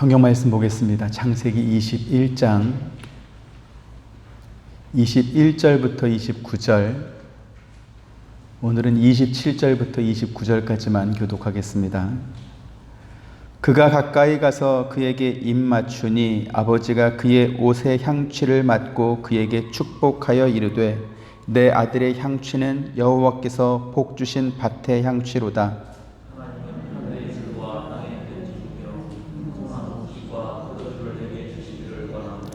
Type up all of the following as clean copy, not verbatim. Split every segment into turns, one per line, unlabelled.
성경 말씀 보겠습니다. 창세기 21장 21절부터 29절, 오늘은 27절부터 29절까지만 교독하겠습니다. 그가 가까이 가서 그에게 입 맞추니 아버지가 그의 옷의 향취를 맡고 그에게 축복하여 이르되, 내 아들의 향취는 여호와께서 복 주신 밭의 향취로다.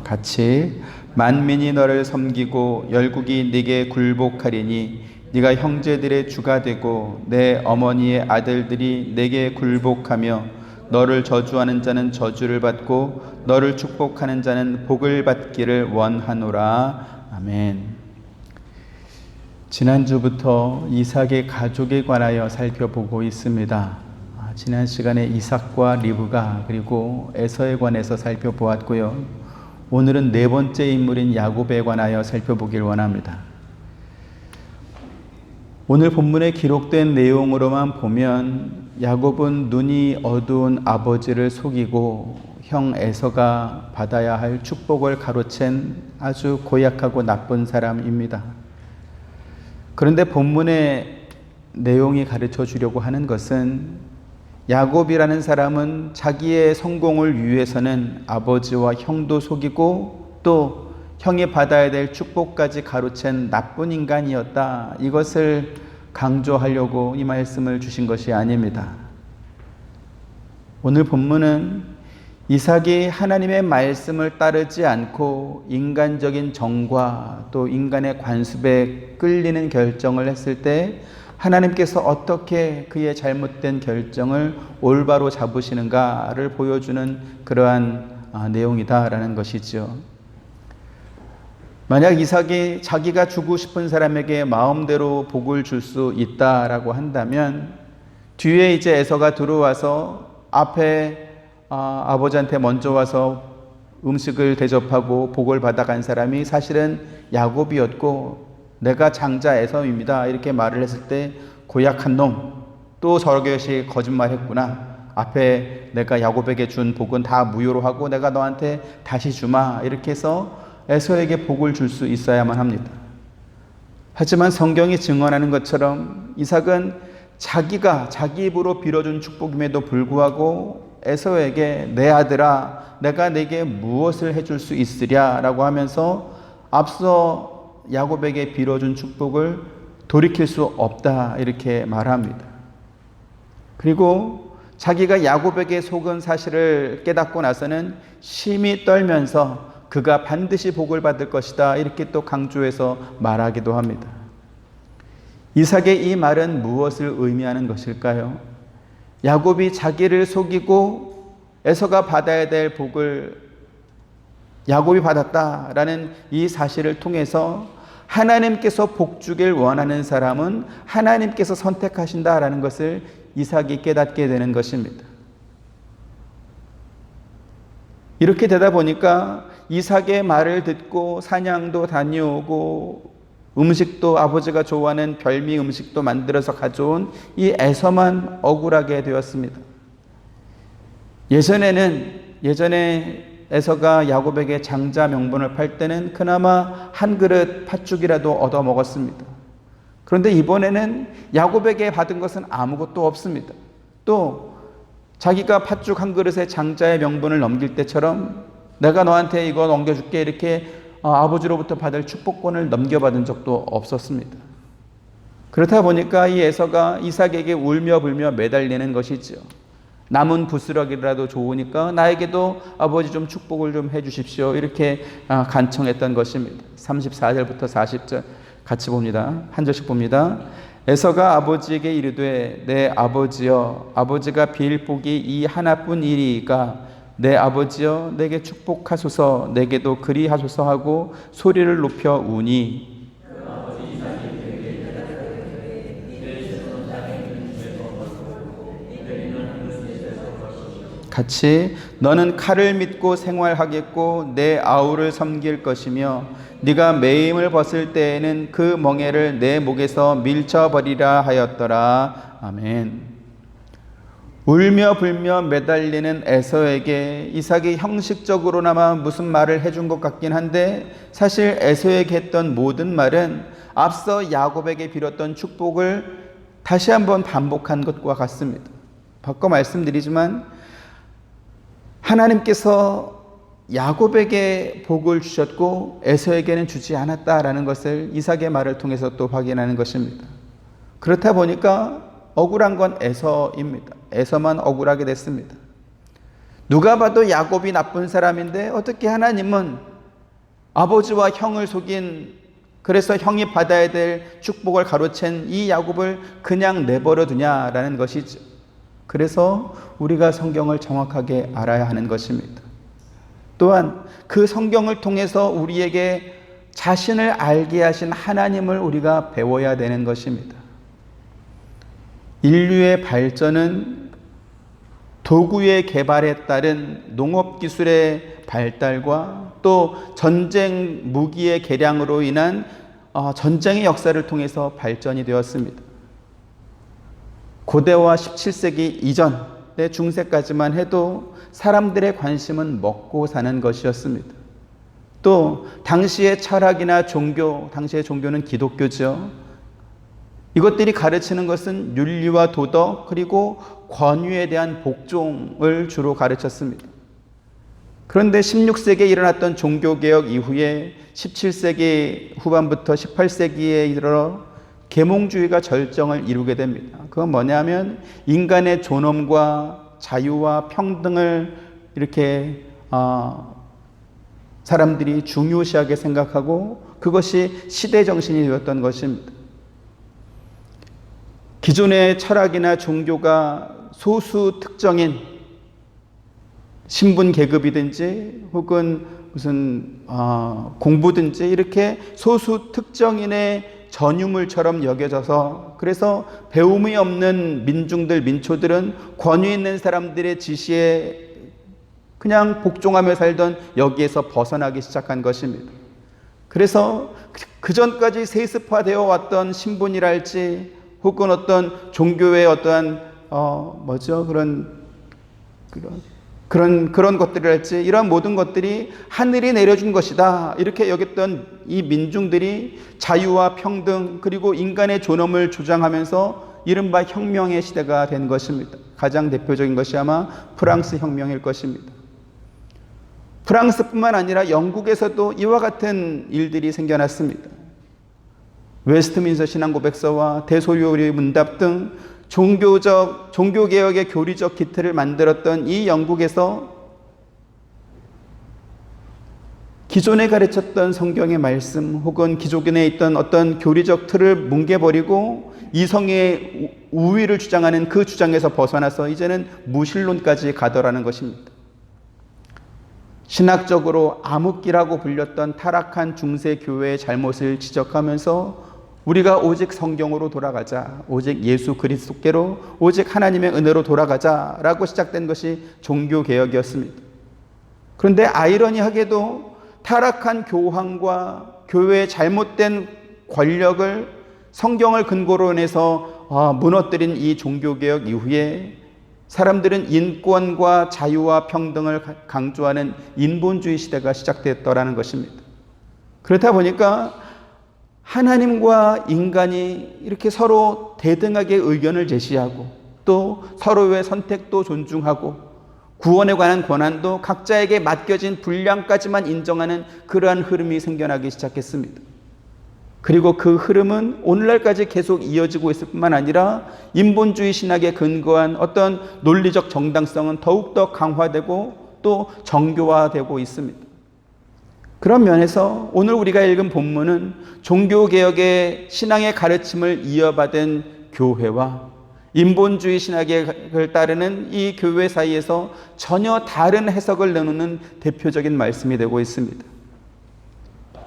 같이, 만민이 너를 섬기고 열국이 네게 굴복하리니 네가 형제들의 주가 되고 내 어머니의 아들들이 네게 굴복하며 너를 저주하는 자는 저주를 받고 너를 축복하는 자는 복을 받기를 원하노라. 아멘. 지난주부터 이삭의 가족에 관하여 살펴보고 있습니다. 지난 시간에 이삭과 리브가 그리고 에서에 관해서 살펴보았고요. 오늘은 네 번째 인물인 야곱에 관하여 살펴보길 원합니다. 오늘 본문에 기록된 내용으로만 보면 야곱은 눈이 어두운 아버지를 속이고 형 에서가 받아야 할 축복을 가로챈 아주 고약하고 나쁜 사람입니다. 그런데 본문의 내용이 가르쳐 주려고 하는 것은 야곱이라는 사람은 자기의 성공을 위해서는 아버지와 형도 속이고 또 형이 받아야 될 축복까지 가로챈 나쁜 인간이었다. 이것을 강조하려고 이 말씀을 주신 것이 아닙니다. 오늘 본문은 이삭이 하나님의 말씀을 따르지 않고 인간적인 정과 또 인간의 관습에 끌리는 결정을 했을 때 하나님께서 어떻게 그의 잘못된 결정을 올바로 잡으시는가를 보여주는 그러한 내용이다라는 것이죠. 만약 이삭이 자기가 주고 싶은 사람에게 마음대로 복을 줄 수 있다라고 한다면 뒤에 이제 에서가 들어와서 앞에 아버지한테 먼저 와서 음식을 대접하고 복을 받아간 사람이 사실은 야곱이었고 내가 장자 에서입니다 이렇게 말을 했을 때 고약한 놈, 또 저것이 거짓말했구나, 앞에 내가 야곱에게 준 복은 다 무효로 하고 내가 너한테 다시 주마 이렇게 해서 에서에게 복을 줄 수 있어야만 합니다. 하지만 성경이 증언하는 것처럼 이삭은 자기가 자기 입으로 빌어준 축복임에도 불구하고 에서에게 내 아들아 내가 네게 무엇을 해줄 수 있으랴 라고 하면서 앞서 야곱에게 빌어준 축복을 돌이킬 수 없다 이렇게 말합니다. 그리고 자기가 야곱에게 속은 사실을 깨닫고 나서는 심히 떨면서 그가 반드시 복을 받을 것이다 이렇게 또 강조해서 말하기도 합니다. 이삭의 이 말은 무엇을 의미하는 것일까요? 야곱이 자기를 속이고 에서가 받아야 될 복을 야곱이 받았다라는 이 사실을 통해서 하나님께서 복 주길 원하는 사람은 하나님께서 선택하신다라는 것을 이삭이 깨닫게 되는 것입니다. 이렇게 되다 보니까 이삭의 말을 듣고 사냥도 다녀오고 음식도 아버지가 좋아하는 별미 음식도 만들어서 가져온 이 에서만 억울하게 되었습니다. 예전에 에서가 야곱에게 장자 명분을 팔 때는 그나마 한 그릇 팥죽이라도 얻어 먹었습니다. 그런데 이번에는 야곱에게 받은 것은 아무것도 없습니다. 또 자기가 팥죽 한 그릇에 장자의 명분을 넘길 때처럼 내가 너한테 이거 넘겨줄게 이렇게 아버지로부터 받을 축복권을 넘겨받은 적도 없었습니다. 그렇다 보니까 이 에서가 이삭에게 울며 불며 매달리는 것이죠. 남은 부스러기라도 좋으니까 나에게도 아버지 좀 축복을 좀 해주십시오 이렇게 간청했던 것입니다. 34절부터 40절 같이 봅니다. 한 절씩 봅니다. 에서가 아버지에게 이르되 내 아버지여 아버지가 빌 복이 이 하나뿐이리이까 내 아버지여 내게 축복하소서 내게도 그리하소서 하고 소리를 높여 우니 같이 너는 칼을 믿고 생활하겠고 내 아우를 섬길 것이며 네가 매임을 벗을 때에는 그 멍에를 내 목에서 밀쳐버리라 하였더라. 아멘. 울며 불며 매달리는 에서에게 이삭이 형식적으로나마 무슨 말을 해준 것 같긴 한데, 사실 에서에게 했던 모든 말은 앞서 야곱에게 빌었던 축복을 다시 한번 반복한 것과 같습니다. 바꿔 말씀드리지만 하나님께서 야곱에게 복을 주셨고 에서에게는 주지 않았다라는 것을 이삭의 말을 통해서 또 확인하는 것입니다. 그렇다 보니까 억울한 건 에서입니다. 에서만 억울하게 됐습니다. 누가 봐도 야곱이 나쁜 사람인데 어떻게 하나님은 아버지와 형을 속인, 그래서 형이 받아야 될 축복을 가로챈 이 야곱을 그냥 내버려 두냐라는 것이죠. 그래서 우리가 성경을 정확하게 알아야 하는 것입니다. 또한 그 성경을 통해서 우리에게 자신을 알게 하신 하나님을 우리가 배워야 되는 것입니다. 인류의 발전은 도구의 개발에 따른 농업기술의 발달과 또 전쟁 무기의 개량으로 인한 전쟁의 역사를 통해서 발전이 되었습니다. 고대와 17세기 이전의 중세까지만 해도 사람들의 관심은 먹고 사는 것이었습니다. 또 당시의 철학이나 종교, 당시의 종교는 기독교죠. 이것들이 가르치는 것은 윤리와 도덕 그리고 권위에 대한 복종을 주로 가르쳤습니다. 그런데 16세기에 일어났던 종교개혁 이후에 17세기 후반부터 18세기에 이르러 계몽주의가 절정을 이루게 됩니다. 그건 뭐냐면 인간의 존엄과 자유와 평등을 이렇게 사람들이 중요시하게 생각하고 그것이 시대 정신이 되었던 것입니다. 기존의 철학이나 종교가 소수 특정인 신분 계급이든지 혹은 무슨 공부든지 이렇게 소수 특정인의 전유물처럼 여겨져서, 그래서 배움이 없는 민중들, 민초들은 권위 있는 사람들의 지시에 그냥 복종하며 살던 여기에서 벗어나기 시작한 것입니다. 그래서 그 전까지 세습화되어 왔던 신분이랄지 혹은 어떤 종교의 어떠한 그런 것들이랄지 이런 모든 것들이 하늘이 내려준 것이다 이렇게 여겼던 이 민중들이 자유와 평등 그리고 인간의 존엄을 주장하면서 이른바 혁명의 시대가 된 것입니다. 가장 대표적인 것이 아마 프랑스 혁명일 것입니다. 프랑스뿐만 아니라 영국에서도 이와 같은 일들이 생겨났습니다. 웨스트민스터 신앙고백서와 대소요리 문답 등 종교개혁의 교리적 기틀을 만들었던 이 영국에서 기존에 가르쳤던 성경의 말씀 혹은 기존에 있던 어떤 교리적 틀을 뭉개버리고 이성의 우위를 주장하는 그 주장에서 벗어나서 이제는 무신론까지 가더라는 것입니다. 신학적으로 암흑기라고 불렸던 타락한 중세 교회의 잘못을 지적하면서 우리가 오직 성경으로 돌아가자, 오직 예수 그리스도께로, 오직 하나님의 은혜로 돌아가자라고 시작된 것이 종교개혁이었습니다. 그런데 아이러니하게도 타락한 교황과 교회의 잘못된 권력을 성경을 근거로 해서 무너뜨린 이 종교개혁 이후에 사람들은 인권과 자유와 평등을 강조하는 인본주의 시대가 시작됐더라는 것입니다. 그렇다 보니까 하나님과 인간이 이렇게 서로 대등하게 의견을 제시하고 또 서로의 선택도 존중하고 구원에 관한 권한도 각자에게 맡겨진 분량까지만 인정하는 그러한 흐름이 생겨나기 시작했습니다. 그리고 그 흐름은 오늘날까지 계속 이어지고 있을 뿐만 아니라 인본주의 신학에 근거한 어떤 논리적 정당성은 더욱더 강화되고 또 정교화되고 있습니다. 그런 면에서 오늘 우리가 읽은 본문은 종교개혁의 신앙의 가르침을 이어받은 교회와 인본주의 신학을 따르는 이 교회 사이에서 전혀 다른 해석을 나누는 대표적인 말씀이 되고 있습니다.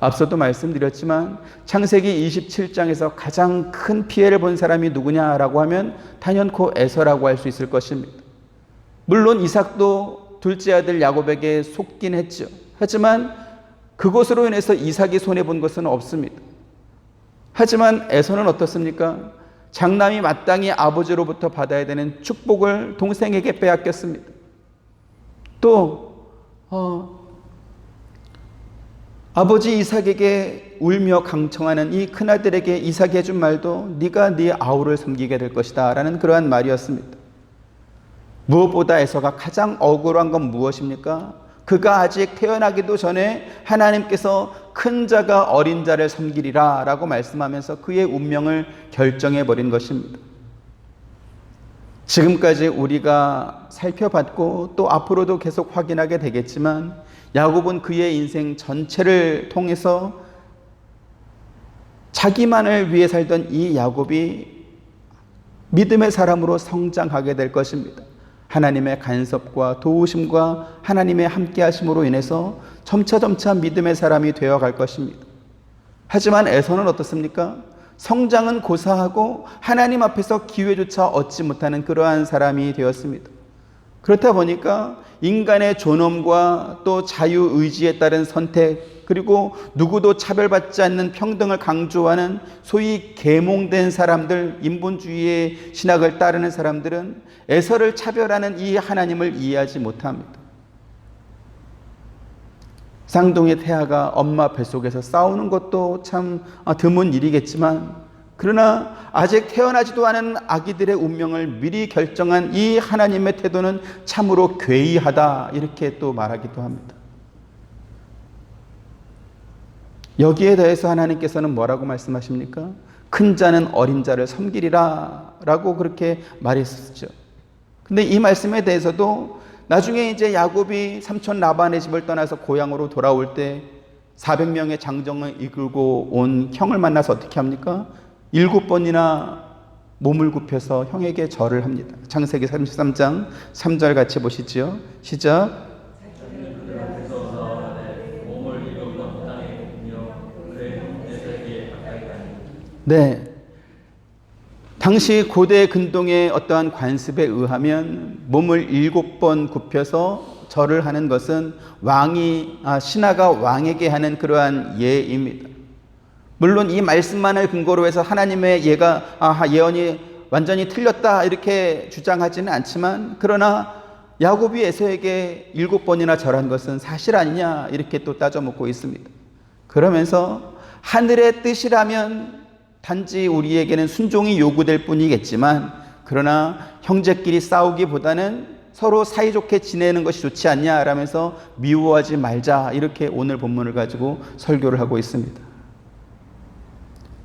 앞서도 말씀드렸지만 창세기 27장에서 가장 큰 피해를 본 사람이 누구냐라고 하면 단연코 에서라고 할 수 있을 것입니다. 물론 이삭도 둘째 아들 야곱에게 속긴 했죠. 하지만 그것으로 인해서 이삭이 손해본 것은 없습니다. 하지만 에서는 어떻습니까? 장남이 마땅히 아버지로부터 받아야 되는 축복을 동생에게 빼앗겼습니다. 또 아버지 이삭에게 울며 강청하는 이 큰아들에게 이삭이 해준 말도 네가 네 아우를 섬기게 될 것이다 라는 그러한 말이었습니다. 무엇보다 에서가 가장 억울한 건 무엇입니까? 그가 아직 태어나기도 전에 하나님께서 큰 자가 어린 자를 섬기리라 라고 말씀하면서 그의 운명을 결정해버린 것입니다. 지금까지 우리가 살펴봤고 또 앞으로도 계속 확인하게 되겠지만 야곱은 그의 인생 전체를 통해서 자기만을 위해 살던 이 야곱이 믿음의 사람으로 성장하게 될 것입니다. 하나님의 간섭과 도우심과 하나님의 함께 하심으로 인해서 점차 믿음의 사람이 되어갈 것입니다. 하지만 에서는 어떻습니까? 성장은 고사하고 하나님 앞에서 기회조차 얻지 못하는 그러한 사람이 되었습니다. 그렇다 보니까 인간의 존엄과 또 자유의지에 따른 선택, 그리고 누구도 차별받지 않는 평등을 강조하는 소위 계몽된 사람들, 인본주의의 신학을 따르는 사람들은 에서를 차별하는 이 하나님을 이해하지 못합니다. 쌍둥이 태아가 엄마 뱃속에서 싸우는 것도 참 드문 일이겠지만, 그러나 아직 태어나지도 않은 아기들의 운명을 미리 결정한 이 하나님의 태도는 참으로 괴이하다, 이렇게 또 말하기도 합니다. 여기에 대해서 하나님께서는 뭐라고 말씀하십니까? 큰 자는 어린 자를 섬기리라 라고 그렇게 말했었죠. 근데 이 말씀에 대해서도 나중에 이제 야곱이 삼촌 라반의 집을 떠나서 고향으로 돌아올 때 400명의 장정을 이끌고 온 형을 만나서 어떻게 합니까? 7번이나 몸을 굽혀서 형에게 절을 합니다. 창세기 33장 3절 같이 보시죠. 시작. 네. 당시 고대 근동의 어떠한 관습에 의하면 몸을 7번 굽혀서 절을 하는 것은 신하가 왕에게 하는 그러한 예입니다. 물론 이 말씀만을 근거로 해서 하나님의 예언이 완전히 틀렸다 이렇게 주장하지는 않지만, 그러나 야곱이 에서에게 7번이나 절한 것은 사실 아니냐 이렇게 또 따져 묻고 있습니다. 그러면서 하늘의 뜻이라면 단지 우리에게는 순종이 요구될 뿐이겠지만, 그러나 형제끼리 싸우기보다는 서로 사이좋게 지내는 것이 좋지 않냐 라면서 미워하지 말자, 이렇게 오늘 본문을 가지고 설교를 하고 있습니다.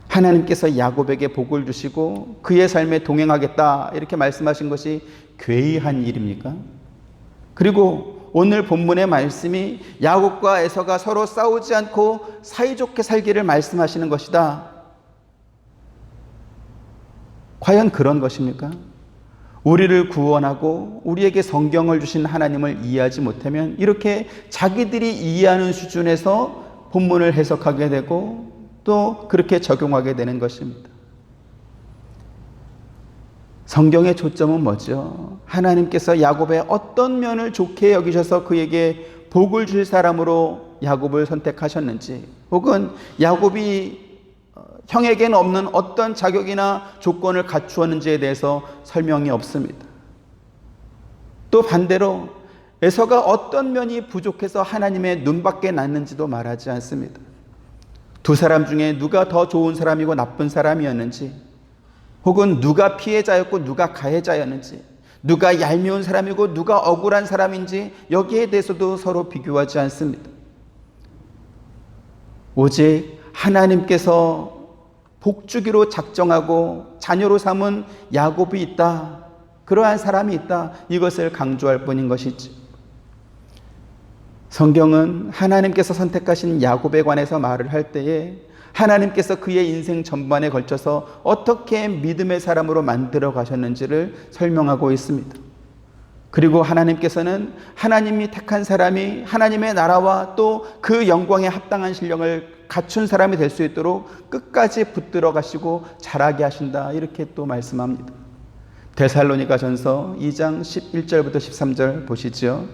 하나님께서 야곱에게 복을 주시고 그의 삶에 동행하겠다 이렇게 말씀하신 것이 괴이한 일입니까? 그리고 오늘 본문의 말씀이 야곱과 에서가 서로 싸우지 않고 사이좋게 살기를 말씀하시는 것이다. 과연 그런 것입니까? 우리를 구원하고 우리에게 성경을 주신 하나님을 이해하지 못하면 이렇게 자기들이 이해하는 수준에서 본문을 해석하게 되고 또 그렇게 적용하게 되는 것입니다. 성경의 초점은 뭐죠? 하나님께서 야곱의 어떤 면을 좋게 여기셔서 그에게 복을 줄 사람으로 야곱을 선택하셨는지, 혹은 야곱이 형에게는 없는 어떤 자격이나 조건을 갖추었는지에 대해서 설명이 없습니다. 또 반대로 에서가 어떤 면이 부족해서 하나님의 눈밖에 났는지도 말하지 않습니다. 두 사람 중에 누가 더 좋은 사람이고 나쁜 사람이었는지, 혹은 누가 피해자였고 누가 가해자였는지, 누가 얄미운 사람이고 누가 억울한 사람인지, 여기에 대해서도 서로 비교하지 않습니다. 오직 하나님께서 복주기로 작정하고 자녀로 삼은 야곱이 있다, 그러한 사람이 있다, 이것을 강조할 뿐인 것이지. 성경은 하나님께서 선택하신 야곱에 관해서 말을 할 때에 하나님께서 그의 인생 전반에 걸쳐서 어떻게 믿음의 사람으로 만들어 가셨는지를 설명하고 있습니다. 그리고 하나님께서는 하나님이 택한 사람이 하나님의 나라와 또 그 영광에 합당한 신령을 갖춘 사람이 될 수 있도록 끝까지 붙들어 가시고 자라게 하신다, 이렇게 또 말씀합니다. 데살로니가전서 2장 11절부터 13절 보시죠.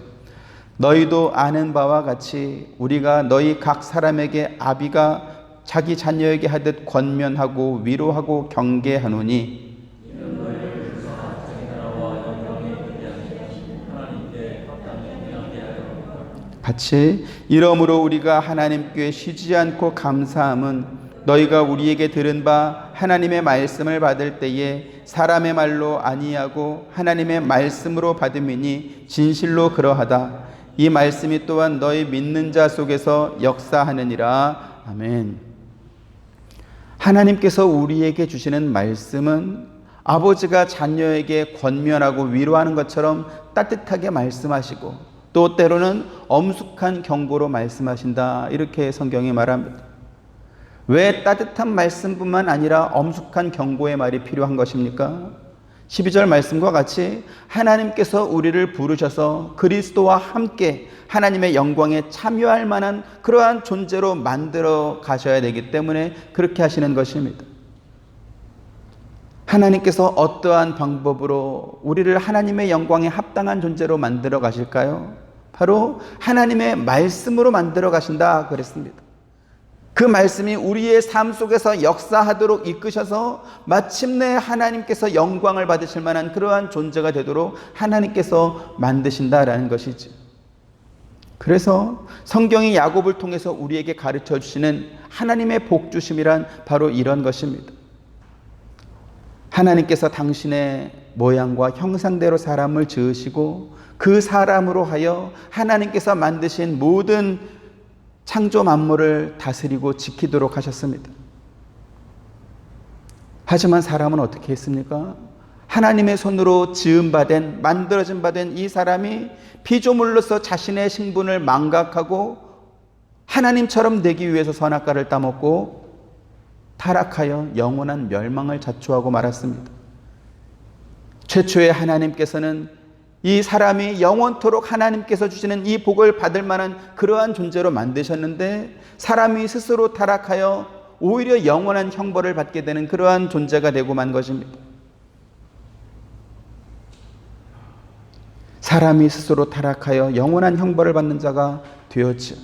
너희도 아는 바와 같이 우리가 너희 각 사람에게 아비가 자기 자녀에게 하듯 권면하고 위로하고 경계하노니 같이 이러므로 우리가 하나님께 쉬지 않고 감사함은 너희가 우리에게 들은 바 하나님의 말씀을 받을 때에 사람의 말로 아니하고 하나님의 말씀으로 받음이니 진실로 그러하다. 이 말씀이 또한 너희 믿는 자 속에서 역사하느니라. 아멘. 하나님께서 우리에게 주시는 말씀은 아버지가 자녀에게 권면하고 위로하는 것처럼 따뜻하게 말씀하시고 또 때로는 엄숙한 경고로 말씀하신다. 이렇게 성경이 말합니다. 왜 따뜻한 말씀뿐만 아니라 엄숙한 경고의 말이 필요한 것입니까? 12절 말씀과 같이 하나님께서 우리를 부르셔서 그리스도와 함께 하나님의 영광에 참여할 만한 그러한 존재로 만들어 가셔야 되기 때문에 그렇게 하시는 것입니다. 하나님께서 어떠한 방법으로 우리를 하나님의 영광에 합당한 존재로 만들어 가실까요? 바로 하나님의 말씀으로 만들어 가신다 그랬습니다. 그 말씀이 우리의 삶 속에서 역사하도록 이끄셔서 마침내 하나님께서 영광을 받으실 만한 그러한 존재가 되도록 하나님께서 만드신다라는 것이죠. 그래서 성경이 야곱을 통해서 우리에게 가르쳐 주시는 하나님의 복주심이란 바로 이런 것입니다. 하나님께서 당신의 모양과 형상대로 사람을 지으시고 그 사람으로 하여 하나님께서 만드신 모든 창조 만물을 다스리고 지키도록 하셨습니다. 하지만 사람은 어떻게 했습니까? 하나님의 손으로 지음받은 만들어진 바된 이 사람이 피조물로서 자신의 신분을 망각하고 하나님처럼 되기 위해서 선악과를 따먹고 타락하여 영원한 멸망을 자초하고 말았습니다. 최초의 하나님께서는 이 사람이 영원토록 하나님께서 주시는 이 복을 받을 만한 그러한 존재로 만드셨는데 사람이 스스로 타락하여 오히려 영원한 형벌을 받게 되는 그러한 존재가 되고 만 것입니다. 사람이 스스로 타락하여 영원한 형벌을 받는 자가 되었죠.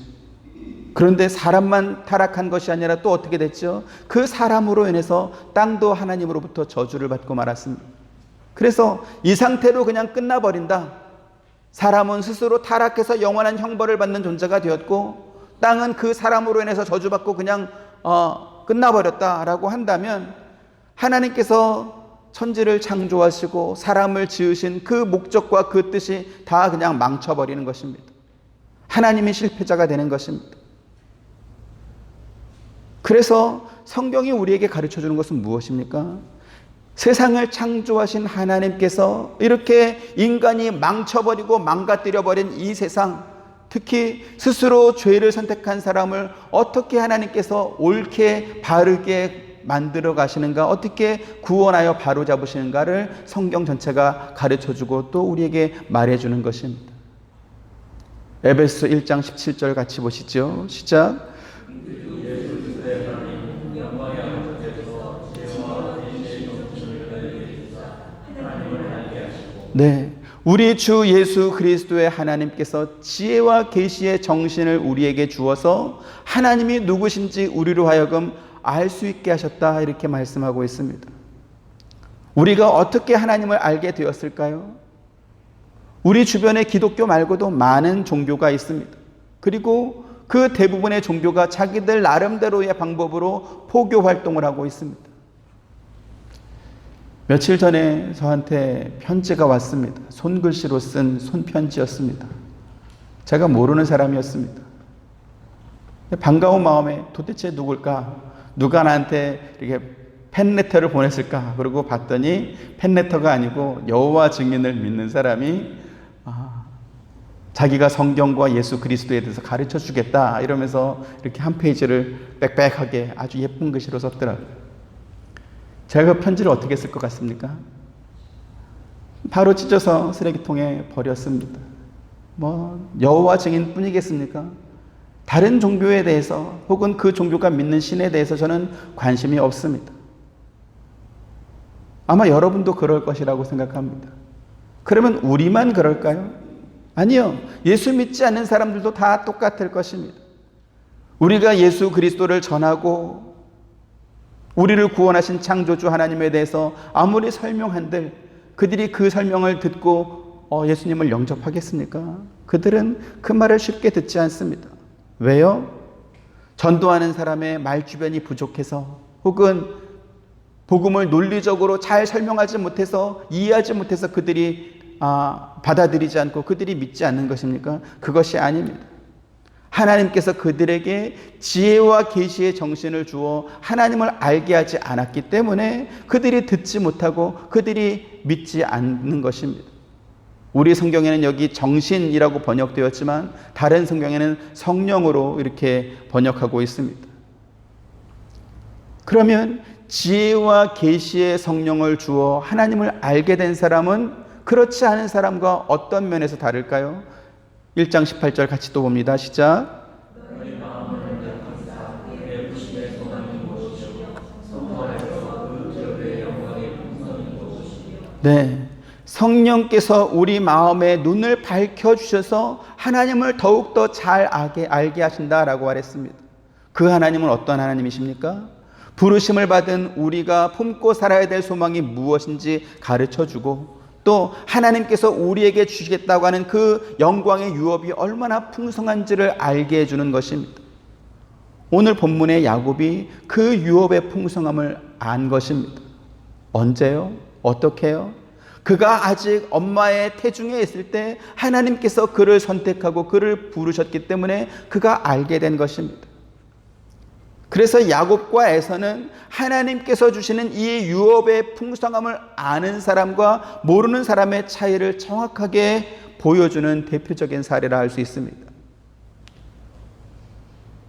그런데 사람만 타락한 것이 아니라 또 어떻게 됐죠? 그 사람으로 인해서 땅도 하나님으로부터 저주를 받고 말았습니다. 그래서 이 상태로 그냥 끝나버린다. 사람은 스스로 타락해서 영원한 형벌을 받는 존재가 되었고 땅은 그 사람으로 인해서 저주받고 그냥 끝나버렸다라고 한다면 하나님께서 천지를 창조하시고 사람을 지으신 그 목적과 그 뜻이 다 그냥 망쳐버리는 것입니다. 하나님이 실패자가 되는 것입니다. 그래서 성경이 우리에게 가르쳐주는 것은 무엇입니까? 세상을 창조하신 하나님께서 이렇게 인간이 망쳐버리고 망가뜨려버린 이 세상, 특히 스스로 죄를 선택한 사람을 어떻게 하나님께서 옳게 바르게 만들어 가시는가, 어떻게 구원하여 바로잡으시는가를 성경 전체가 가르쳐주고 또 우리에게 말해주는 것입니다. 에베소 1장 17절 같이 보시죠. 시작. 네, 우리 주 예수 그리스도의 하나님께서 지혜와 계시의 정신을 우리에게 주어서 하나님이 누구신지 우리로 하여금 알 수 있게 하셨다 이렇게 말씀하고 있습니다. 우리가 어떻게 하나님을 알게 되었을까요? 우리 주변에 기독교 말고도 많은 종교가 있습니다. 그리고 그 대부분의 종교가 자기들 나름대로의 방법으로 포교 활동을 하고 있습니다. 며칠 전에 저한테 편지가 왔습니다. 손글씨로 쓴 손편지였습니다. 제가 모르는 사람이었습니다. 반가운 마음에 도대체 누굴까? 누가 나한테 이렇게 팬레터를 보냈을까? 그러고 봤더니 팬레터가 아니고 여호와 증인을 믿는 사람이 자기가 성경과 예수 그리스도에 대해서 가르쳐 주겠다 이러면서 이렇게 한 페이지를 빽빽하게 아주 예쁜 글씨로 썼더라고요. 제가 그 편지를 어떻게 쓸 것 같습니까? 바로 찢어서 쓰레기통에 버렸습니다. 여호와 증인 뿐이겠습니까? 다른 종교에 대해서 혹은 그 종교가 믿는 신에 대해서 저는 관심이 없습니다. 아마 여러분도 그럴 것이라고 생각합니다. 그러면 우리만 그럴까요? 아니요. 예수 믿지 않는 사람들도 다 똑같을 것입니다. 우리가 예수 그리스도를 전하고 우리를 구원하신 창조주 하나님에 대해서 아무리 설명한들 그들이 그 설명을 듣고 예수님을 영접하겠습니까? 그들은 그 말을 쉽게 듣지 않습니다. 왜요? 전도하는 사람의 말주변이 부족해서, 혹은 복음을 논리적으로 잘 설명하지 못해서, 이해하지 못해서 그들이 받아들이지 않고 그들이 믿지 않는 것입니까? 그것이 아닙니다. 하나님께서 그들에게 지혜와 계시의 정신을 주어 하나님을 알게 하지 않았기 때문에 그들이 듣지 못하고 그들이 믿지 않는 것입니다. 우리 성경에는 여기 정신이라고 번역되었지만 다른 성경에는 성령으로 이렇게 번역하고 있습니다. 그러면 지혜와 계시의 성령을 주어 하나님을 알게 된 사람은 그렇지 않은 사람과 어떤 면에서 다를까요? 1장 18절 같이 또 봅니다. 시작. 네, 성령께서 우리 마음의 눈을 밝혀주셔서 하나님을 더욱더 잘 알게 하신다라고 말했습니다. 그 하나님은 어떤 하나님이십니까? 부르심을 받은 우리가 품고 살아야 될 소망이 무엇인지 가르쳐주고, 또 하나님께서 우리에게 주시겠다고 하는 그 영광의 유업이 얼마나 풍성한지를 알게 해주는 것입니다. 오늘 본문의 야곱이 그 유업의 풍성함을 안 것입니다. 언제요? 어떻게요? 그가 아직 엄마의 태중에 있을 때 하나님께서 그를 선택하고 그를 부르셨기 때문에 그가 알게 된 것입니다. 그래서 야곱과 에서는 하나님께서 주시는 이 유업의 풍성함을 아는 사람과 모르는 사람의 차이를 정확하게 보여주는 대표적인 사례라 할 수 있습니다.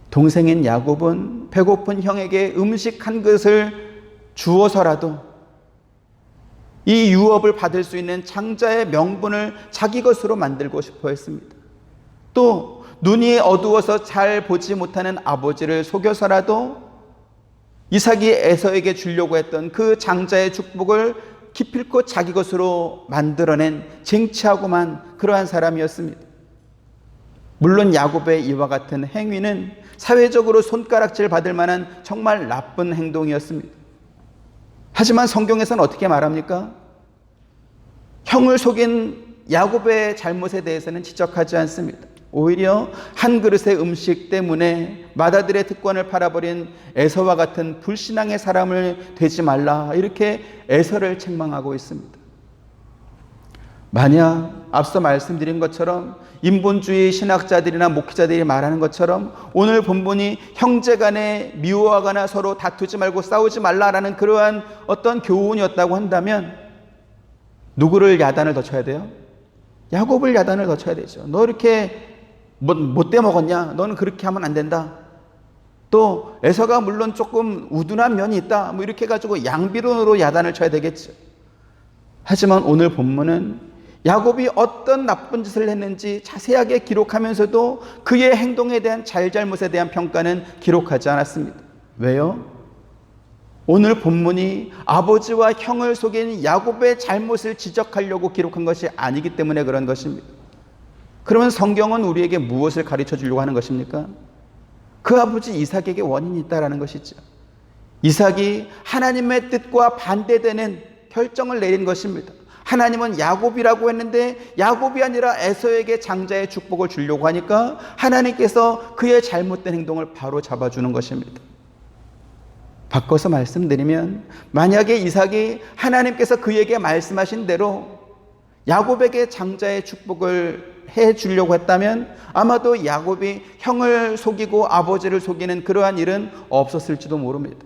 동생인 야곱은 배고픈 형에게 음식 한 그릇을 주어서라도 이 유업을 받을 수 있는 장자의 명분을 자기 것으로 만들고 싶어 했습니다. 또 눈이 어두워서 잘 보지 못하는 아버지를 속여서라도 이삭이 에서에게 주려고 했던 그 장자의 축복을 기필코 자기 것으로 만들어낸 쟁취하고만 그러한 사람이었습니다. 물론 야곱의 이와 같은 행위는 사회적으로 손가락질 받을 만한 정말 나쁜 행동이었습니다. 하지만 성경에서는 어떻게 말합니까? 형을 속인 야곱의 잘못에 대해서는 지적하지 않습니다. 오히려 한 그릇의 음식 때문에 맏아들의 특권을 팔아버린 에서와 같은 불신앙의 사람을 되지 말라, 이렇게 에서를 책망하고 있습니다. 만약 앞서 말씀드린 것처럼 인본주의 신학자들이나 목회자들이 말하는 것처럼 오늘 본문이 형제간에 미워하거나 서로 다투지 말고 싸우지 말라라는 그러한 어떤 교훈이었다고 한다면 누구를 야단을 더 쳐야 돼요? 야곱을 야단을 더 쳐야 되죠. 너 이렇게 못돼 먹었냐? 너는 그렇게 하면 안 된다. 또 에서가 물론 조금 우둔한 면이 있다, 이렇게 해가지고 양비론으로 야단을 쳐야 되겠죠. 하지만 오늘 본문은 야곱이 어떤 나쁜 짓을 했는지 자세하게 기록하면서도 그의 행동에 대한 잘잘못에 대한 평가는 기록하지 않았습니다. 왜요? 오늘 본문이 아버지와 형을 속인 야곱의 잘못을 지적하려고 기록한 것이 아니기 때문에 그런 것입니다. 그러면 성경은 우리에게 무엇을 가르쳐 주려고 하는 것입니까? 그 아버지 이삭에게 원인이 있다라는 것이죠. 이삭이 하나님의 뜻과 반대되는 결정을 내린 것입니다. 하나님은 야곱이라고 했는데 야곱이 아니라 에서에게 장자의 축복을 주려고 하니까 하나님께서 그의 잘못된 행동을 바로 잡아주는 것입니다. 바꿔서 말씀드리면, 만약에 이삭이 하나님께서 그에게 말씀하신 대로 야곱에게 장자의 축복을 해 주려고 했다면 아마도 야곱이 형을 속이고 아버지를 속이는 그러한 일은 없었을지도 모릅니다.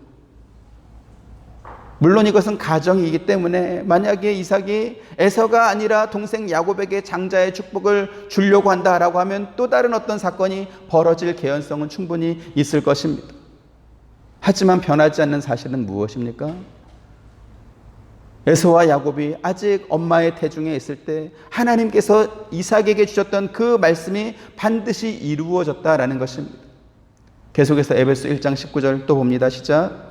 물론 이것은 가정이기 때문에 만약에 이삭이 에서가 아니라 동생 야곱에게 장자의 축복을 주려고 한다라고 하면 또 다른 어떤 사건이 벌어질 개연성은 충분히 있을 것입니다. 하지만 변하지 않는 사실은 무엇입니까? 에서와 야곱이 아직 엄마의 태중에 있을 때 하나님께서 이삭에게 주셨던 그 말씀이 반드시 이루어졌다라는 것입니다. 계속해서 에베소 1장 19절 또 봅니다. 시작.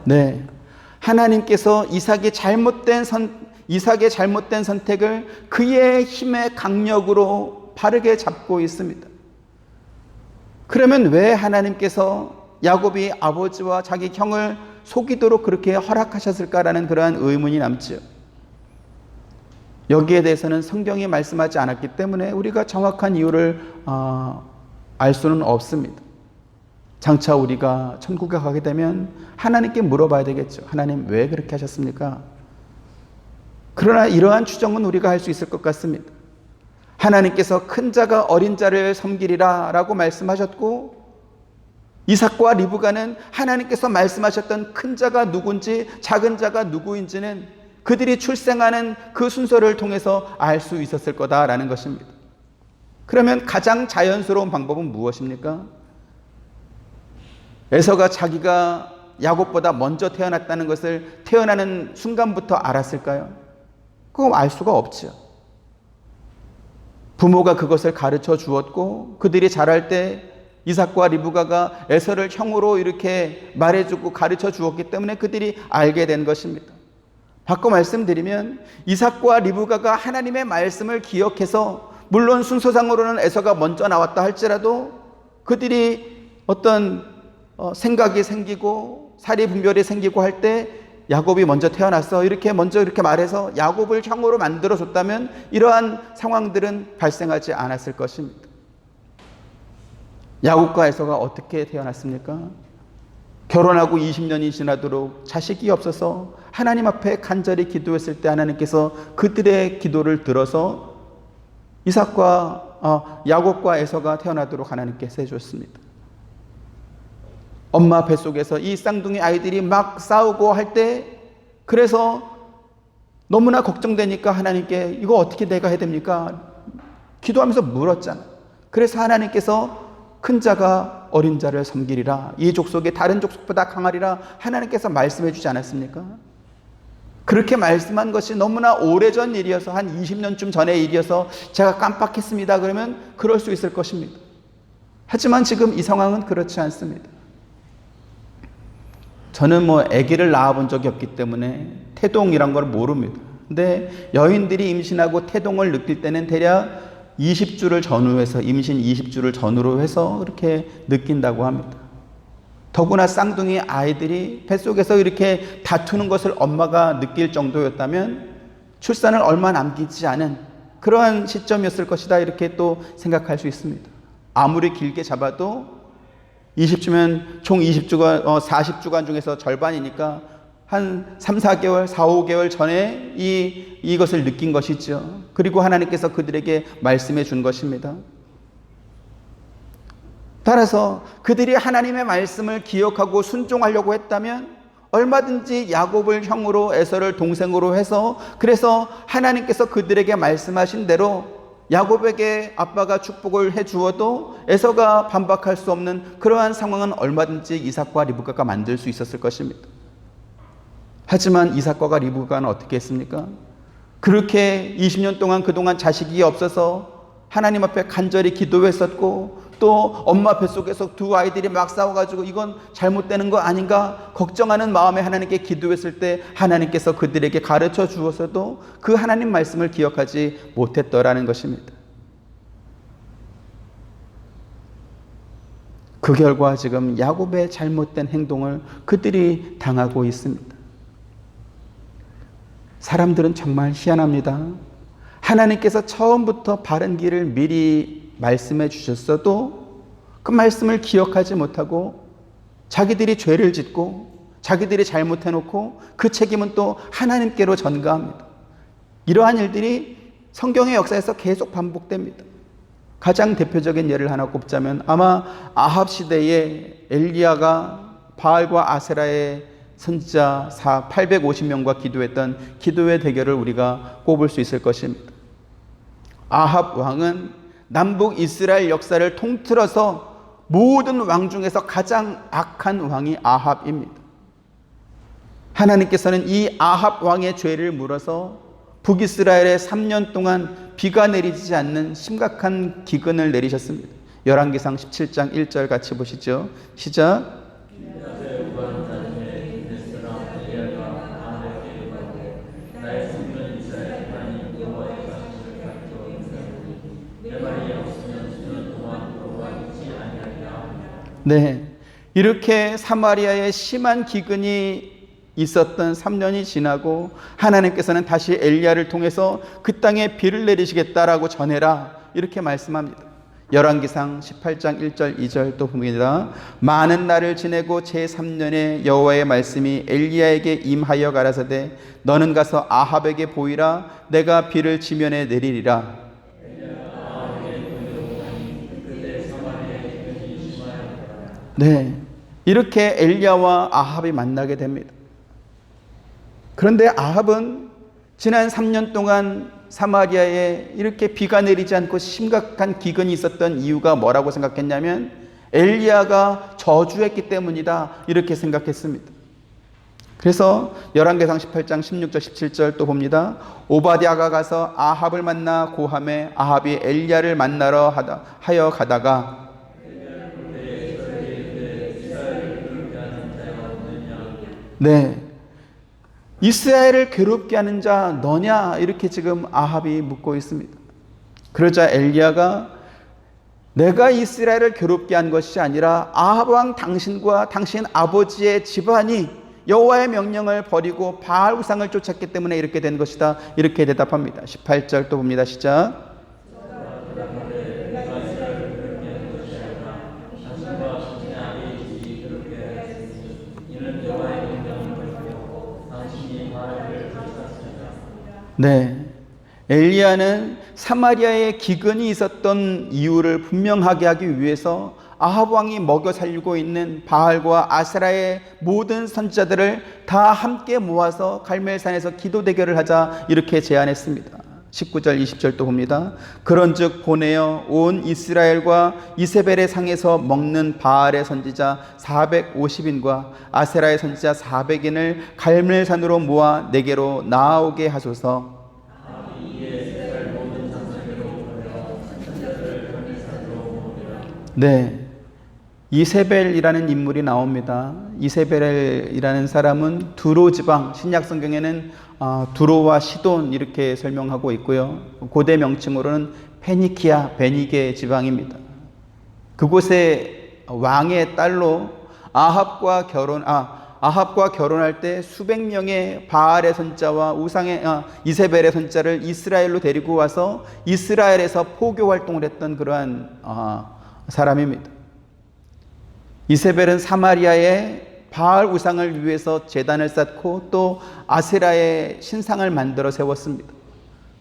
네, 하나님께서 이삭의 잘못된 선택을 그의 힘의 강력으로 바르게 잡고 있습니다. 그러면 왜 하나님께서 야곱이 아버지와 자기 형을 속이도록 그렇게 허락하셨을까라는 그러한 의문이 남지요. 여기에 대해서는 성경이 말씀하지 않았기 때문에 우리가 정확한 이유를 알 수는 없습니다. 장차 우리가 천국에 가게 되면 하나님께 물어봐야 되겠죠. 하나님 왜 그렇게 하셨습니까? 그러나 이러한 추정은 우리가 할 수 있을 것 같습니다. 하나님께서 큰 자가 어린 자를 섬기리라 라고 말씀하셨고, 이삭과 리브가는 하나님께서 말씀하셨던 큰 자가 누군지 작은 자가 누구인지는 그들이 출생하는 그 순서를 통해서 알 수 있었을 거다라는 것입니다. 그러면 가장 자연스러운 방법은 무엇입니까? 에서가 자기가 야곱보다 먼저 태어났다는 것을 태어나는 순간부터 알았을까요? 그거 알 수가 없죠. 부모가 그것을 가르쳐 주었고, 그들이 자랄 때 이삭과 리브가가 에서를 형으로 이렇게 말해주고 가르쳐 주었기 때문에 그들이 알게 된 것입니다. 바꿔 말씀드리면 이삭과 리브가가 하나님의 말씀을 기억해서, 물론 순서상으로는 에서가 먼저 나왔다 할지라도 그들이 어떤 생각이 생기고 사리 분별이 생기고 할 때 야곱이 먼저 태어났어 이렇게 말해서 야곱을 형으로 만들어 줬다면 이러한 상황들은 발생하지 않았을 것입니다. 야곱과 에서가 어떻게 태어났습니까? 결혼하고 20년이 지나도록 자식이 없어서 하나님 앞에 간절히 기도했을 때 하나님께서 그들의 기도를 들어서 야곱과 에서가 태어나도록 하나님께서 해줬습니다. 엄마 뱃속에서 이 쌍둥이 아이들이 막 싸우고 할 때, 그래서 너무나 걱정되니까 하나님께 이거 어떻게 내가 해야 됩니까? 기도하면서 물었잖아. 그래서 하나님께서 큰 자가 어린 자를 섬기리라, 이 족속이 다른 족속보다 강하리라 하나님께서 말씀해 주지 않았습니까? 그렇게 말씀한 것이 너무나 오래전 일이어서 한 20년쯤 전의 일이어서 제가 깜빡했습니다 그러면 그럴 수 있을 것입니다. 하지만 지금 이 상황은 그렇지 않습니다. 저는 아기를 낳아본 적이 없기 때문에 태동이란 걸 모릅니다. 근데 여인들이 임신하고 태동을 느낄 때는 대략 20주를 전후해서, 임신 20주를 전후로 해서 그렇게 느낀다고 합니다. 더구나 쌍둥이 아이들이 뱃속에서 이렇게 다투는 것을 엄마가 느낄 정도였다면 출산을 얼마 남기지 않은 그러한 시점이었을 것이다 이렇게 또 생각할 수 있습니다. 아무리 길게 잡아도 20주면 총 20주간, 40주간 중에서 절반이니까 한 3, 4개월, 4, 5개월 전에 이것을 느낀 것이죠. 그리고 하나님께서 그들에게 말씀해 준 것입니다. 따라서 그들이 하나님의 말씀을 기억하고 순종하려고 했다면 얼마든지 야곱을 형으로 에서를 동생으로 해서, 그래서 하나님께서 그들에게 말씀하신 대로 야곱에게 아빠가 축복을 해 주어도 에서가 반박할 수 없는 그러한 상황은 얼마든지 이삭과 리브가가 만들 수 있었을 것입니다. 하지만 이삭과 리브가는 어떻게 했습니까? 그렇게 20년 동안 그동안 자식이 없어서 하나님 앞에 간절히 기도했었고, 또 엄마 뱃속에서 두 아이들이 막 싸워가지고 이건 잘못되는 거 아닌가 걱정하는 마음에 하나님께 기도했을 때 하나님께서 그들에게 가르쳐 주어서도 그 하나님 말씀을 기억하지 못했더라는 것입니다. 그 결과 지금 야곱의 잘못된 행동을 그들이 당하고 있습니다. 사람들은 정말 희한합니다. 하나님께서 처음부터 바른 길을 미리 말씀해 주셨어도 그 말씀을 기억하지 못하고 자기들이 죄를 짓고 자기들이 잘못해놓고 그 책임은 또 하나님께로 전가합니다. 이러한 일들이 성경의 역사에서 계속 반복됩니다. 가장 대표적인 예를 하나 꼽자면 아마 아합 시대에 엘리야가 바알과 아세라의 선지자 850명과 기도했던 기도의 대결을 우리가 꼽을 수 있을 것입니다. 아합 왕은 남북 이스라엘 역사를 통틀어서 모든 왕 중에서 가장 악한 왕이 아합입니다. 하나님께서는 이 아합 왕의 죄를 물어서 북이스라엘에 3년 동안 비가 내리지 않는 심각한 기근을 내리셨습니다. 열왕기상 17장 1절 같이 보시죠. 시작. 네, 이렇게 사마리아에 심한 기근이 있었던 3년이 지나고 하나님께서는 다시 엘리야를 통해서 그 땅에 비를 내리시겠다라고 전해라 이렇게 말씀합니다. 열왕기상 18장 1절 2절 또 봅니다. 많은 날을 지내고 제3년에 여호와의 말씀이 엘리야에게 임하여 가라사대 너는 가서 아합에게 보이라 내가 비를 지면에 내리리라. 네, 이렇게 엘리야와 아합이 만나게 됩니다. 그런데 아합은 지난 3년 동안 사마리아에 이렇게 비가 내리지 않고 심각한 기근이 있었던 이유가 뭐라고 생각했냐면 엘리야가 저주했기 때문이다 이렇게 생각했습니다. 그래서 열왕기상 18장 16절 17절 또 봅니다. 오바댜가 가서 아합을 만나 고함에 아합이 엘리야를 만나러 하여 가다가 네, 이스라엘을 괴롭게 하는 자 너냐 이렇게 지금 아합이 묻고 있습니다. 그러자 엘리야가 내가 이스라엘을 괴롭게 한 것이 아니라 아합 왕 당신과 당신 아버지의 집안이 여호와의 명령을 버리고 바알 우상을 쫓았기 때문에 이렇게 된 것이다 이렇게 대답합니다. 18절 또 봅니다. 시작. 네, 엘리야는 사마리아에 기근이 있었던 이유를 분명하게 하기 위해서 아합 왕이 먹여 살리고 있는 바알과 아세라의 모든 선지자들을 다 함께 모아서 갈멜산에서 기도 대결을 하자 이렇게 제안했습니다. 19절 20절 또 봅니다. 그런즉 보내어 온 이스라엘과 이세벨의 상에서 먹는 바알의 선지자 450인과 아세라의 선지자 400인을 갈멜산으로 모아 내게로 나아오게 하소서. 네, 이세벨이라는 인물이 나옵니다. 이세벨이라는 사람은 두로 지방, 신약 성경에는 두로와 시돈 이렇게 설명하고 있고요. 고대 명칭으로는 페니키아, 베니게 지방입니다. 그곳의 왕의 딸로 아합과 결혼할 때 수백 명의 바알의 선자와 우상의 이세벨의 선자를 이스라엘로 데리고 와서 이스라엘에서 포교 활동을 했던 그러한 사람입니다. 이세벨은 사마리아에 바알 우상을 위해서 제단을 쌓고 또 아세라의 신상을 만들어 세웠습니다.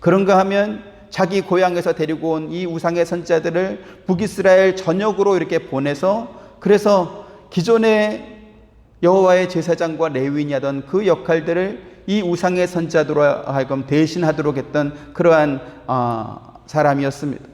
그런가 하면 자기 고향에서 데리고 온 이 우상의 선자들을 북이스라엘 전역으로 이렇게 보내서 그래서 기존의 여호와의 제사장과 레위인이 하던 그 역할들을 이 우상의 선자들로 하여금 대신하도록 했던 그러한 사람이었습니다.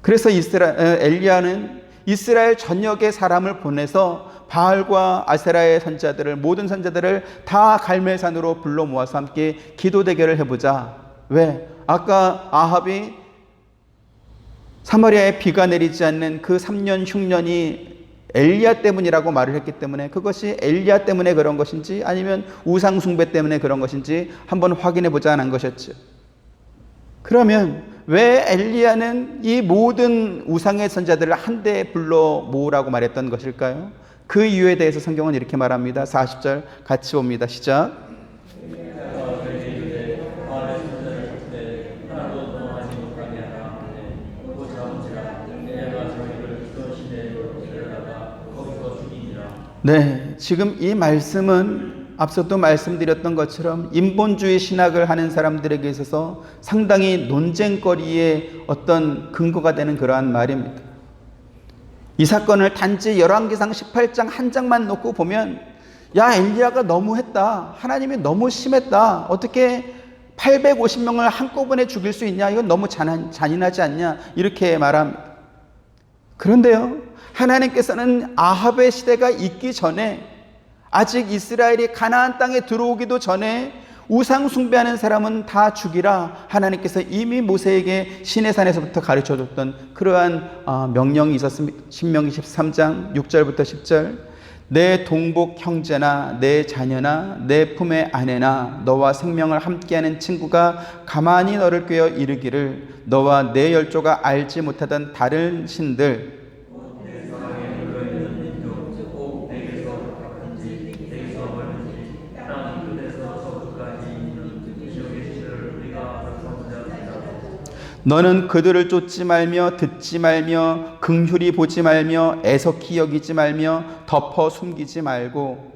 그래서 엘리야는 이스라엘 전역의 사람을 보내서 바알과 아세라의 선자들을 모든 선자들을 다 갈멜산으로 불러 모아서 함께 기도 대결을 해보자. 왜? 아까 아합이 사마리아에 비가 내리지 않는 그 3년 흉년이 엘리야 때문이라고 말을 했기 때문에 그것이 엘리야 때문에 그런 것인지 아니면 우상 숭배 때문에 그런 것인지 한번 확인해 보자는 것이었죠. 그러면 왜 엘리야는 이 모든 우상의 선자들을 한데 불러 모으라고 말했던 것일까요? 그 이유에 대해서 성경은 이렇게 말합니다. 40절 같이 봅니다. 시작. 네, 지금 이 말씀은 앞서도 말씀드렸던 것처럼 인본주의 신학을 하는 사람들에게 있어서 상당히 논쟁거리의 어떤 근거가 되는 그러한 말입니다. 이 사건을 단지 열왕기상 18장 한 장만 놓고 보면 야, 엘리야가 너무했다. 하나님이 너무 심했다. 어떻게 850명을 한꺼번에 죽일 수 있냐? 이건 너무 잔인하지 않냐? 이렇게 말합니다. 그런데요, 하나님께서는 아합의 시대가 있기 전에 아직 이스라엘이 가나안 땅에 들어오기도 전에 우상 숭배하는 사람은 다 죽이라 하나님께서 이미 모세에게 시내산에서부터 가르쳐줬던 그러한 명령이 있었습니다. 신명기 13장 6절부터 10절 내 동복 형제나 내 자녀나 내 품의 아내나 너와 생명을 함께하는 친구가 가만히 너를 꾀어 이르기를 너와 내 열조가 알지 못하던 다른 신들 너는 그들을 쫓지 말며 듣지 말며 긍휼히 보지 말며 애석히 여기지 말며 덮어 숨기지 말고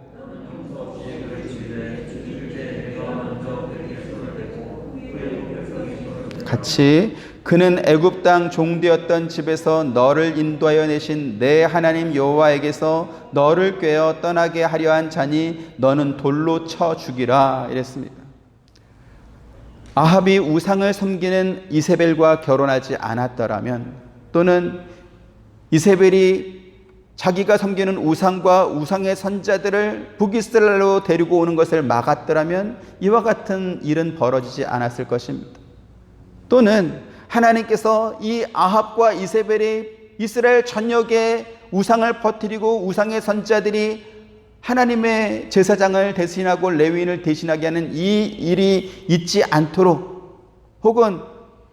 같이 그는 애굽 땅 종되었던 집에서 너를 인도하여 내신 내 하나님 여호와에게서 너를 꾀어 떠나게 하려 한 자니 너는 돌로 쳐 죽이라 이랬습니다. 아합이 우상을 섬기는 이세벨과 결혼하지 않았더라면, 또는 이세벨이 자기가 섬기는 우상과 우상의 선자들을 북이스라엘로 데리고 오는 것을 막았더라면 이와 같은 일은 벌어지지 않았을 것입니다. 또는 하나님께서 이 아합과 이세벨이 이스라엘 전역에 우상을 퍼뜨리고 우상의 선자들이 하나님의 제사장을 대신하고 레위인을 대신하게 하는 이 일이 있지 않도록, 혹은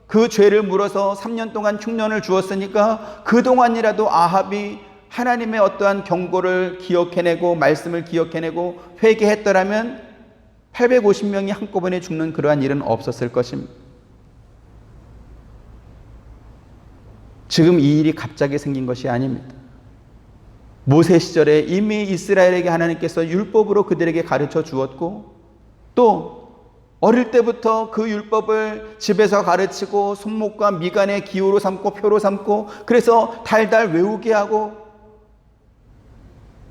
그 죄를 물어서 3년 동안 흉년을 주었으니까 그동안이라도 아합이 하나님의 어떠한 경고를 기억해내고 말씀을 기억해내고 회개했더라면 850명이 한꺼번에 죽는 그러한 일은 없었을 것입니다. 지금 이 일이 갑자기 생긴 것이 아닙니다. 모세 시절에 이미 이스라엘에게 하나님께서 율법으로 그들에게 가르쳐 주었고, 또 어릴 때부터 그 율법을 집에서 가르치고 손목과 미간의 기호로 삼고 표로 삼고 그래서 달달 외우게 하고,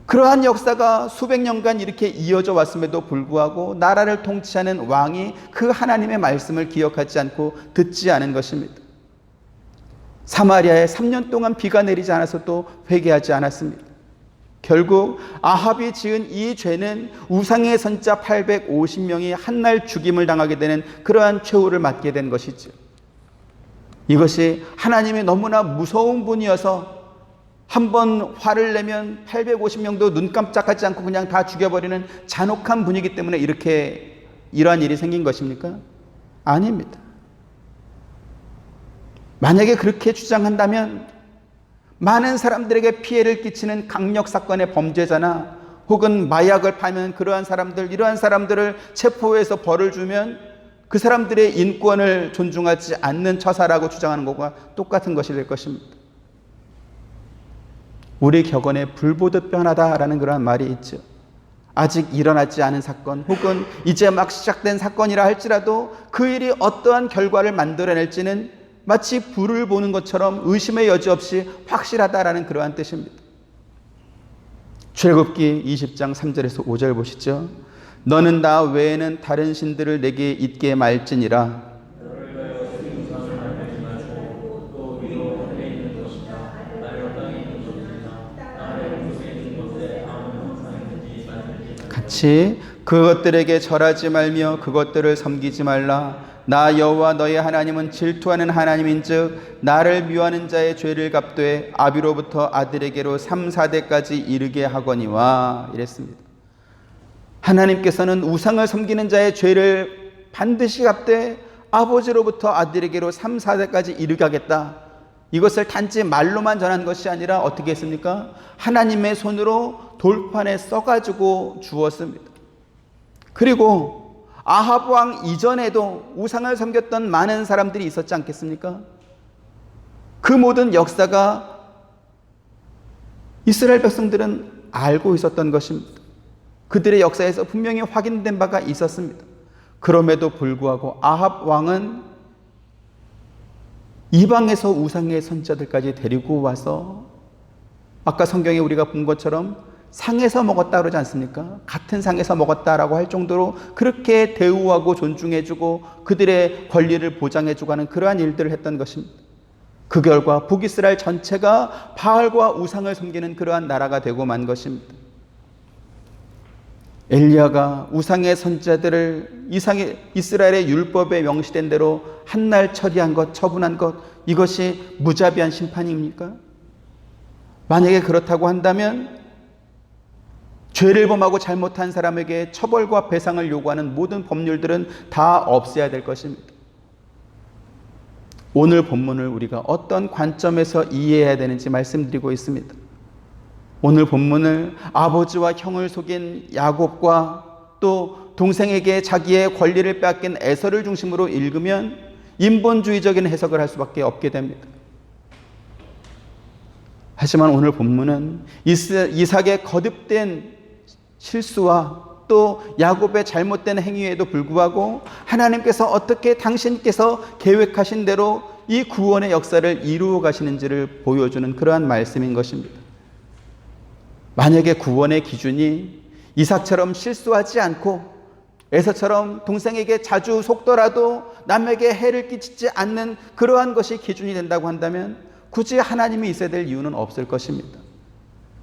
그러한 역사가 수백 년간 이렇게 이어져 왔음에도 불구하고 나라를 통치하는 왕이 그 하나님의 말씀을 기억하지 않고 듣지 않은 것입니다. 사마리아에 3년 동안 비가 내리지 않아서도 회개하지 않았습니다. 결국 아합이 지은 이 죄는 우상의 선자 850명이 한날 죽임을 당하게 되는 그러한 최후를 맞게 된 것이죠. 이것이 하나님이 너무나 무서운 분이어서 한번 화를 내면 850명도 눈 깜짝하지 않고 그냥 다 죽여버리는 잔혹한 분이기 때문에 이러한 일이 생긴 것입니까? 아닙니다. 만약에 그렇게 주장한다면 많은 사람들에게 피해를 끼치는 강력 사건의 범죄자나 혹은 마약을 파는 그러한 사람들, 이러한 사람들을 체포해서 벌을 주면 그 사람들의 인권을 존중하지 않는 처사라고 주장하는 것과 똑같은 것이 될 것입니다. 우리 격언에 불보듯 뻔하다라는 그러한 말이 있죠. 아직 일어나지 않은 사건 혹은 이제 막 시작된 사건이라 할지라도 그 일이 어떠한 결과를 만들어낼지는 마치 불을 보는 것처럼 의심의 여지 없이 확실하다라는 그러한 뜻입니다. 출애굽기 20장 3절에서 5절 보시죠. 너는 나 외에는 다른 신들을 내게 있게 말지니라. 같이 그것들에게 절하지 말며 그것들을 섬기지 말라. 나 여호와 너의 하나님은 질투하는 하나님인즉 나를 미워하는 자의 죄를 갚되 아비로부터 아들에게로 3, 4대까지 이르게 하거니와 이랬습니다. 하나님께서는 우상을 섬기는 자의 죄를 반드시 갚되 아버지로부터 아들에게로 3, 4대까지 이르게 하겠다. 이것을 단지 말로만 전한 것이 아니라 어떻게 했습니까? 하나님의 손으로 돌판에 써가지고 주었습니다. 그리고 아합 왕 이전에도 우상을 섬겼던 많은 사람들이 있었지 않겠습니까? 그 모든 역사가 이스라엘 백성들은 알고 있었던 것입니다. 그들의 역사에서 분명히 확인된 바가 있었습니다. 그럼에도 불구하고 아합 왕은 이방에서 우상의 선자들까지 데리고 와서 아까 성경에 우리가 본 것처럼 상에서 먹었다 그러지 않습니까? 같은 상에서 먹었다라고 할 정도로 그렇게 대우하고 존중해주고 그들의 권리를 보장해주고 하는 그러한 일들을 했던 것입니다. 그 결과 북이스라엘 전체가 바알과 우상을 섬기는 그러한 나라가 되고 만 것입니다. 엘리야가 우상의 선자들을 이스라엘의 율법에 명시된 대로 한날 처리한 것, 처분한 것, 이것이 무자비한 심판입니까? 만약에 그렇다고 한다면 죄를 범하고 잘못한 사람에게 처벌과 배상을 요구하는 모든 법률들은 다 없애야 될 것입니다. 오늘 본문을 우리가 어떤 관점에서 이해해야 되는지 말씀드리고 있습니다. 오늘 본문을 아버지와 형을 속인 야곱과 또 동생에게 자기의 권리를 빼앗긴 에서를 중심으로 읽으면 인본주의적인 해석을 할 수밖에 없게 됩니다. 하지만 오늘 본문은 이삭의 거듭된 실수와 또 야곱의 잘못된 행위에도 불구하고 하나님께서 어떻게 당신께서 계획하신 대로 이 구원의 역사를 이루어 가시는지를 보여주는 그러한 말씀인 것입니다. 만약에 구원의 기준이 이삭처럼 실수하지 않고 에서처럼 동생에게 자주 속더라도 남에게 해를 끼치지 않는 그러한 것이 기준이 된다고 한다면 굳이 하나님이 있어야 될 이유는 없을 것입니다.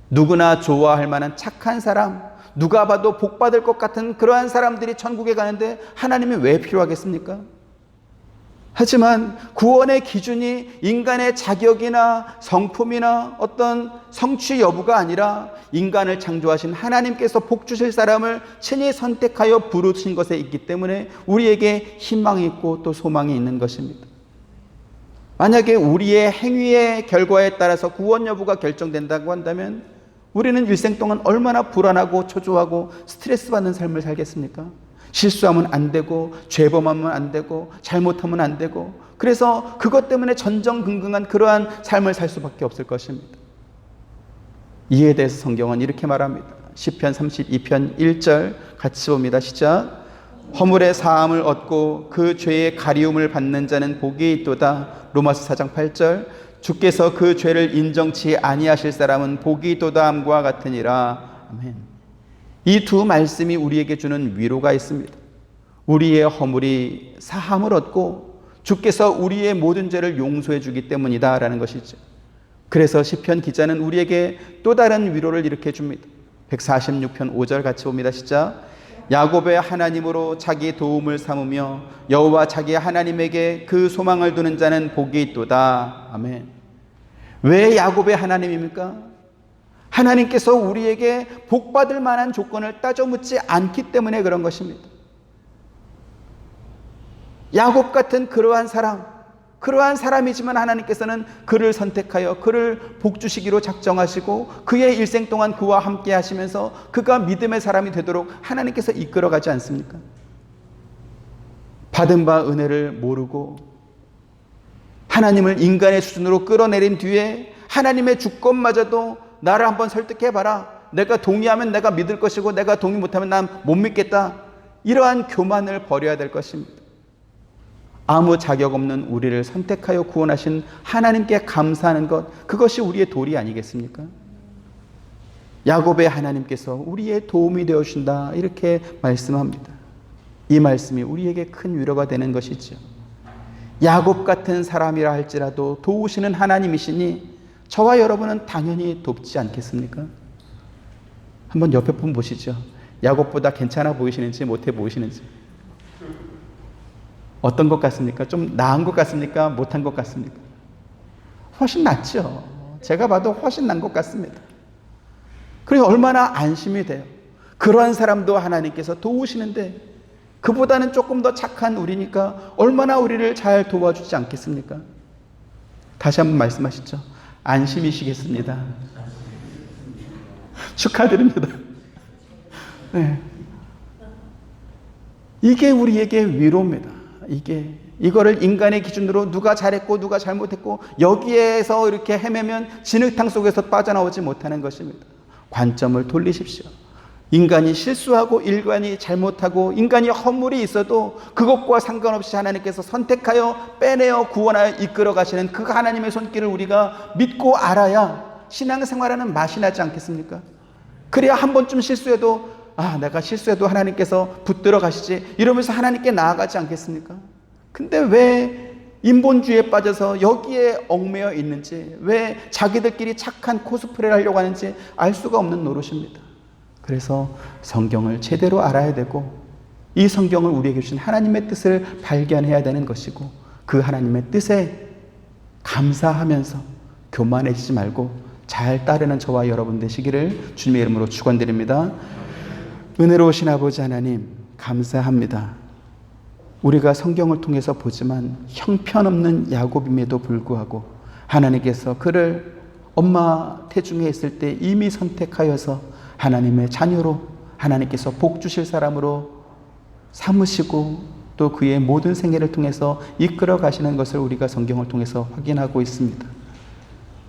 누구나 좋아할 만한 착한 사람, 누가 봐도 복받을 것 같은 그러한 사람들이 천국에 가는데 하나님이 왜 필요하겠습니까? 하지만 구원의 기준이 인간의 자격이나 성품이나 어떤 성취 여부가 아니라 인간을 창조하신 하나님께서 복 주실 사람을 친히 선택하여 부르신 것에 있기 때문에 우리에게 희망이 있고 또 소망이 있는 것입니다. 만약에 우리의 행위의 결과에 따라서 구원 여부가 결정된다고 한다면 우리는 일생 동안 얼마나 불안하고 초조하고 스트레스 받는 삶을 살겠습니까? 실수하면 안 되고 죄범하면 안 되고 잘못하면 안 되고 그래서 그것 때문에 전전긍긍한 그러한 삶을 살 수밖에 없을 것입니다. 이에 대해서 성경은 이렇게 말합니다. 시편 32편 1절 같이 봅니다. 시작. 허물의 사함을 얻고 그 죄의 가리움을 받는 자는 복이 있도다. 로마서 4장 8절. 주께서 그 죄를 인정치 아니하실 사람은 복이 있도다 함과 같으니라. 아멘. 이 두 말씀이 우리에게 주는 위로가 있습니다. 우리의 허물이 사함을 얻고 주께서 우리의 모든 죄를 용서해 주기 때문이다 라는 것이죠. 그래서 시편 기자는 우리에게 또 다른 위로를 이렇게 줍니다. 146편 5절 같이 봅니다. 시작. 야곱의 하나님으로 자기 도움을 삼으며 여호와 자기 하나님에게 그 소망을 두는 자는 복이 있도다. 아멘. 왜 야곱의 하나님입니까? 하나님께서 우리에게 복받을 만한 조건을 따져 묻지 않기 때문에 그런 것입니다. 야곱 같은 그러한 사람이지만 하나님께서는 그를 선택하여 그를 복주시기로 작정하시고 그의 일생 동안 그와 함께 하시면서 그가 믿음의 사람이 되도록 하나님께서 이끌어가지 않습니까? 받은 바 은혜를 모르고 하나님을 인간의 수준으로 끌어내린 뒤에 하나님의 주권마저도 나를 한번 설득해봐라. 내가 동의하면 내가 믿을 것이고 내가 동의 못하면 난 못 믿겠다. 이러한 교만을 버려야 될 것입니다. 아무 자격 없는 우리를 선택하여 구원하신 하나님께 감사하는 것, 그것이 우리의 도리 아니겠습니까? 야곱의 하나님께서 우리의 도움이 되어주신다 이렇게 말씀합니다. 이 말씀이 우리에게 큰 위로가 되는 것이죠. 야곱 같은 사람이라 할지라도 도우시는 하나님이시니 저와 여러분은 당연히 돕지 않겠습니까? 한번 옆에 분 보시죠. 야곱보다 괜찮아 보이시는지 못해 보이시는지. 어떤 것 같습니까? 좀 나은 것 같습니까? 못한 것 같습니까? 훨씬 낫죠. 제가 봐도 훨씬 난 것 같습니다. 그래서 얼마나 안심이 돼요. 그러한 사람도 하나님께서 도우시는데 그보다는 조금 더 착한 우리니까 얼마나 우리를 잘 도와주지 않겠습니까? 다시 한번 말씀하시죠. 안심이시겠습니다. 축하드립니다. 네. 이게 우리에게 위로입니다. 이거를 인간의 기준으로 누가 잘했고 누가 잘못했고 여기에서 이렇게 헤매면 진흙탕 속에서 빠져나오지 못하는 것입니다. 관점을 돌리십시오. 인간이 실수하고 인간이 잘못하고 인간이 허물이 있어도 그것과 상관없이 하나님께서 선택하여 빼내어 구원하여 이끌어 가시는 그 하나님의 손길을 우리가 믿고 알아야 신앙생활하는 맛이 나지 않겠습니까? 그래야 한 번쯤 실수해도 내가 실수해도 하나님께서 붙들어 가시지 이러면서 하나님께 나아가지 않겠습니까? 근데 왜 인본주의에 빠져서 여기에 얽매여 있는지, 왜 자기들끼리 착한 코스프레를 하려고 하는지 알 수가 없는 노릇입니다. 그래서 성경을 제대로 알아야 되고 이 성경을 우리에게 주신 하나님의 뜻을 발견해야 되는 것이고 그 하나님의 뜻에 감사하면서 교만해지지 말고 잘 따르는 저와 여러분 되시기를 주님의 이름으로 축원드립니다. 은혜로우신 아버지 하나님 감사합니다. 우리가 성경을 통해서 보지만 형편없는 야곱임에도 불구하고 하나님께서 그를 엄마 태중에 있을 때 이미 선택하여서 하나님의 자녀로 하나님께서 복 주실 사람으로 삼으시고 또 그의 모든 생애를 통해서 이끌어 가시는 것을 우리가 성경을 통해서 확인하고 있습니다.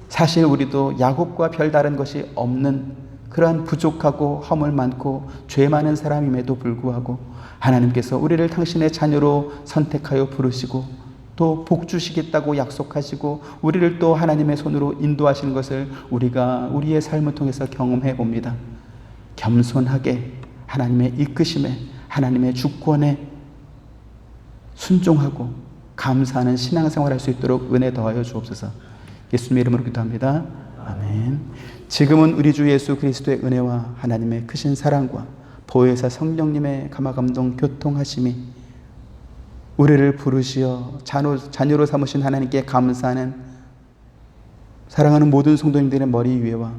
사실 우리도 야곱과 별다른 것이 없는 그러한 부족하고 허물 많고 죄 많은 사람임에도 불구하고 하나님께서 우리를 당신의 자녀로 선택하여 부르시고 또 복 주시겠다고 약속하시고 우리를 또 하나님의 손으로 인도하시는 것을 우리가 우리의 삶을 통해서 경험해 봅니다. 겸손하게 하나님의 이끄심에 하나님의 주권에 순종하고 감사하는 신앙생활을 할 수 있도록 은혜 더하여 주옵소서. 예수님의 이름으로 기도합니다. 아멘. 지금은 우리 주 예수 그리스도의 은혜와 하나님의 크신 사랑과 보혜사 성령님의 감화감동 교통하심이 우리를 부르시어 자녀로 삼으신 하나님께 감사하는 사랑하는 모든 성도님들의 머리 위에와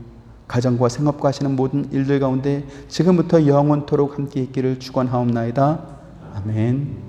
가정과 생업과 하시는 모든 일들 가운데 지금부터 영원토록 함께 있기를 축원하옵나이다. 아멘.